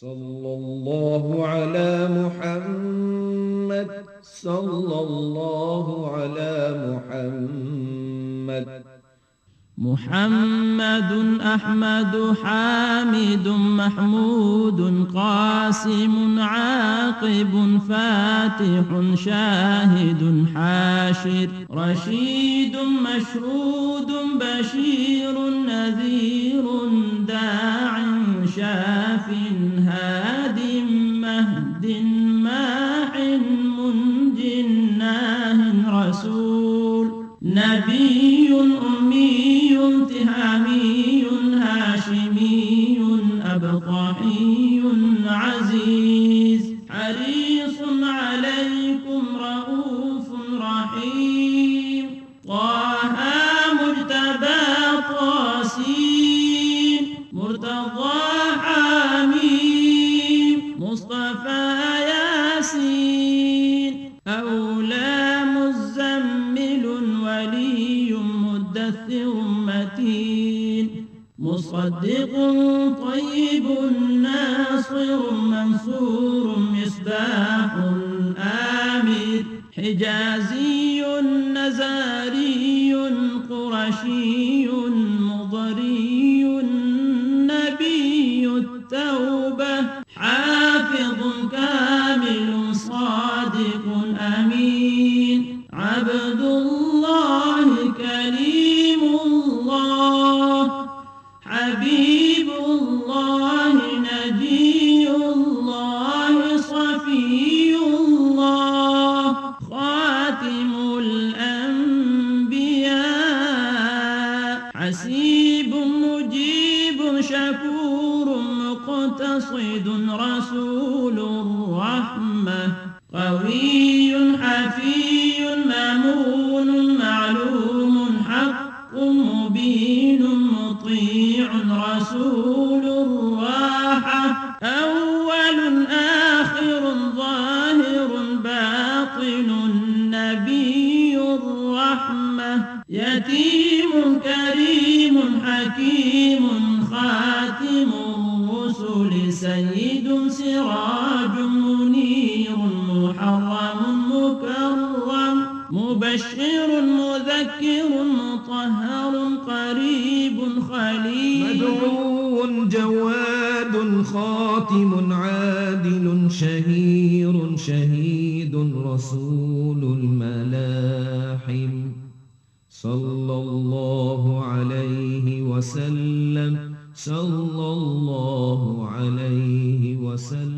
صلى الله على محمد صلى الله على محمد. محمد أحمد حامد محمود قاسم عاقب فاتح شاهد حاشر رشيد مشهود بشير نذير داع شاف هاد مهد ماح منج ناه رسول نبي أمي تهامي هاشمي أبطحي عزيز حريص عليكم رؤوف رحيم طه مجتبى طاسين مرتضى حميم مصطفى ياسين أولى مزمل ولي مدثر متين مصدق طيب ناصر منصور مصباح آمر حجازي نزاري قرشي مضري نبي التوبة حافظ كامل صادق أمين عبد الله كريم الله حبيب الله نجي الله صفي الله خاتم الأنبياء حسيب مجيب شكور مقتصد رسول الرحمة قوي حفي مامون معلوم حق مبين مطيع رسول الراحة أول آخر ظاهر باطن نبي الرحمة يتيم كريم حكيم خاتم الرسل سيد سراج منير محرم مكرم مبشر مذكر مطهر قريب خليل مدعو جواد خاتم عادل شهير شهيد رسول الملاحم صلى الله عليه وسلم صلى الله عليه وسلم.